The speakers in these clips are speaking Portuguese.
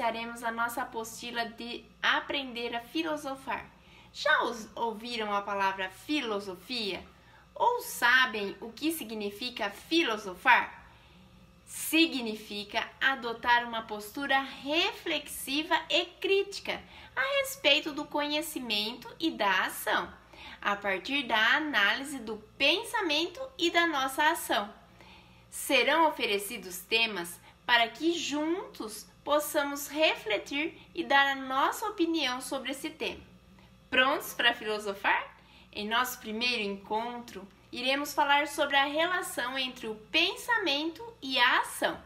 iniciaremos a nossa apostila de aprender a filosofar. Já ouviram a palavra filosofia? Ou sabem o que significa filosofar? Significa adotar uma postura reflexiva e crítica a respeito do conhecimento e da ação, a partir da análise do pensamento e da nossa ação. Serão oferecidos temas para que juntos possamos refletir e dar a nossa opinião sobre esse tema. Prontos para filosofar? Em nosso primeiro encontro, iremos falar sobre a relação entre o pensamento e a ação.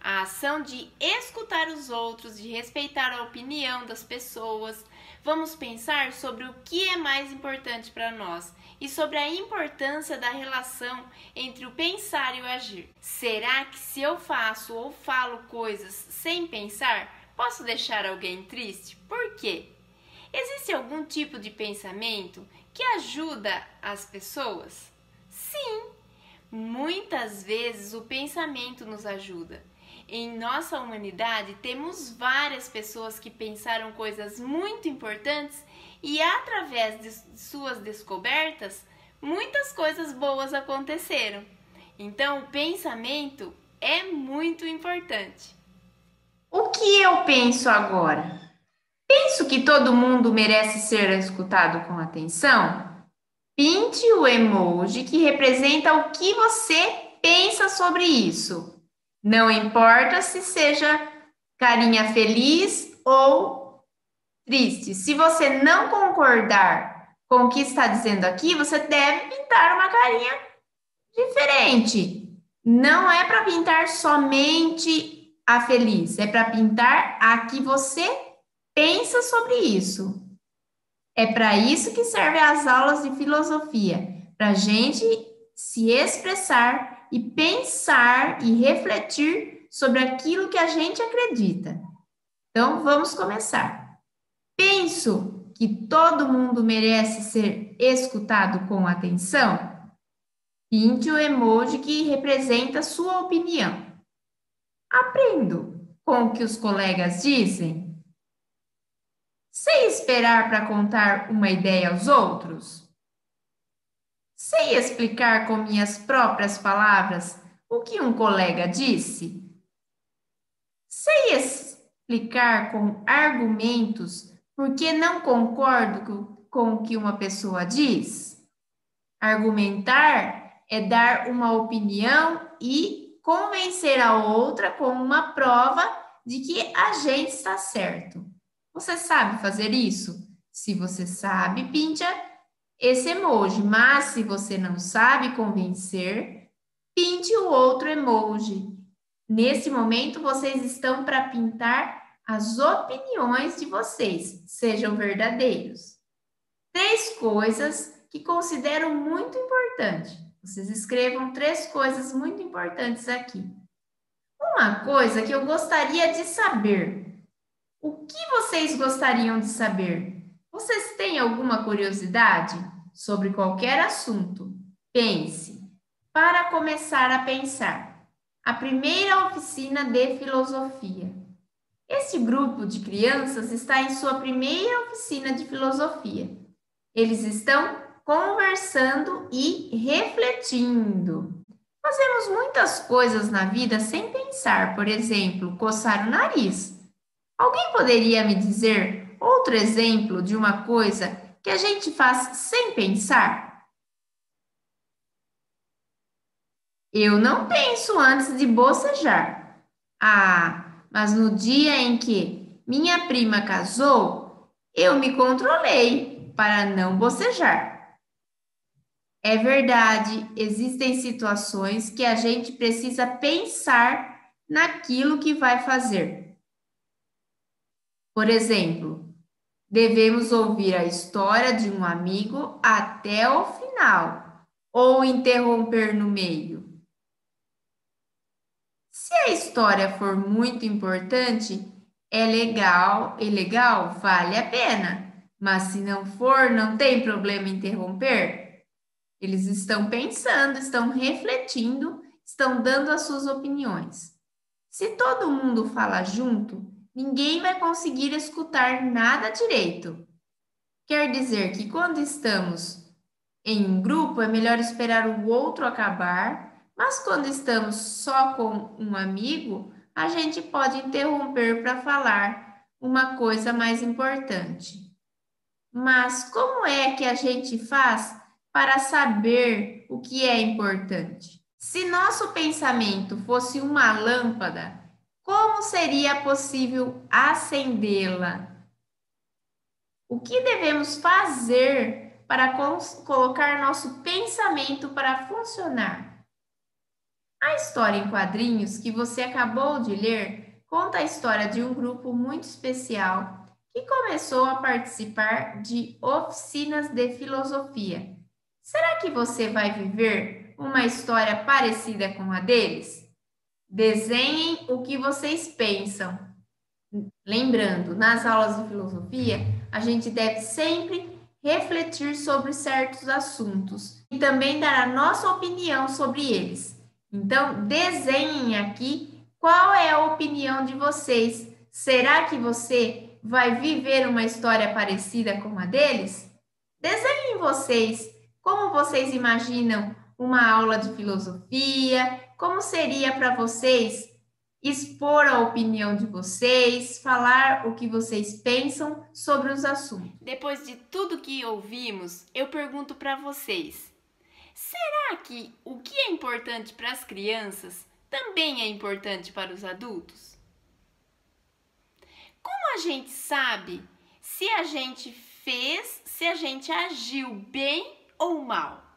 A ação de escutar os outros, de respeitar a opinião das pessoas. Vamos pensar sobre o que é mais importante para nós e sobre a importância da relação entre o pensar e o agir. Será que se eu faço ou falo coisas sem pensar, posso deixar alguém triste? Por quê? Existe algum tipo de pensamento que ajuda as pessoas? Sim, muitas vezes o pensamento nos ajuda. Em nossa humanidade, temos várias pessoas que pensaram coisas muito importantes e, através de suas descobertas, muitas coisas boas aconteceram. Então, o pensamento é muito importante. O que eu penso agora? Penso que todo mundo merece ser escutado com atenção? Pinte o emoji que representa o que você pensa sobre isso. Não importa se seja carinha feliz ou triste. Se você não concordar com o que está dizendo aqui, você deve pintar uma carinha diferente. Não é para pintar somente a feliz, é para pintar a que você pensa sobre isso. É para isso que servem as aulas de filosofia, para a gente se expressar e pensar e refletir sobre aquilo que a gente acredita. Então, vamos começar. Penso que todo mundo merece ser escutado com atenção? Pinte o emoji que representa sua opinião. Aprendo com o que os colegas dizem? Sei esperar para contar uma ideia aos outros? Sei explicar com minhas próprias palavras o que um colega disse? Sei explicar com argumentos por que não concordo com o que uma pessoa diz? Argumentar é dar uma opinião e convencer a outra com uma prova de que a gente está certo. Você sabe fazer isso? Se você sabe, pinte esse emoji, mas se você não sabe convencer, pinte o outro emoji. Nesse momento, vocês estão para pintar as opiniões de vocês, sejam verdadeiros. 3 coisas que considero muito importantes. Vocês escrevam 3 coisas muito importantes aqui. Uma coisa que eu gostaria de saber. O que vocês gostariam de saber? Vocês têm alguma curiosidade sobre qualquer assunto? Pense. Para começar a pensar, a primeira oficina de filosofia. Este grupo de crianças está em sua primeira oficina de filosofia. Eles estão conversando e refletindo. Fazemos muitas coisas na vida sem pensar, por exemplo, coçar o nariz. Alguém poderia me dizer outro exemplo de uma coisa que a gente faz sem pensar? Eu não penso antes de bocejar. Ah, mas no dia em que minha prima casou, eu me controlei para não bocejar. É verdade, existem situações que a gente precisa pensar naquilo que vai fazer. Por exemplo, devemos ouvir a história de um amigo até o final, ou interromper no meio. Se a história for muito importante, é legal, vale a pena. Mas se não for, não tem problema interromper. Eles estão pensando, estão refletindo, estão dando as suas opiniões. Se todo mundo fala junto, ninguém vai conseguir escutar nada direito. Quer dizer que quando estamos em um grupo, é melhor esperar o outro acabar, mas quando estamos só com um amigo, a gente pode interromper para falar uma coisa mais importante. Mas como é que a gente faz para saber o que é importante? Se nosso pensamento fosse uma lâmpada, como seria possível acendê-la? O que devemos fazer para colocar nosso pensamento para funcionar? A história em quadrinhos que você acabou de ler conta a história de um grupo muito especial que começou a participar de oficinas de filosofia. Será que você vai viver uma história parecida com a deles? Desenhem o que vocês pensam. Lembrando, nas aulas de filosofia, a gente deve sempre refletir sobre certos assuntos e também dar a nossa opinião sobre eles. Então, desenhem aqui qual é a opinião de vocês. Será que você vai viver uma história parecida com a deles? Desenhem vocês como vocês imaginam uma aula de filosofia, como seria para vocês expor a opinião de vocês, falar o que vocês pensam sobre os assuntos. Depois de tudo que ouvimos, eu pergunto para vocês: será que o que é importante para as crianças também é importante para os adultos? Como a gente sabe se a gente fez, se a gente agiu bem ou mal?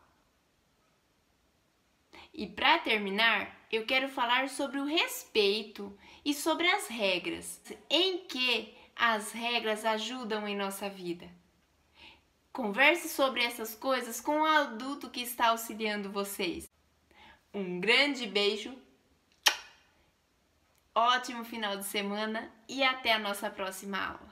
E para terminar, eu quero falar sobre o respeito e sobre as regras, em que as regras ajudam em nossa vida. Converse sobre essas coisas com o adulto que está auxiliando vocês. Um grande beijo, ótimo final de semana e até a nossa próxima aula.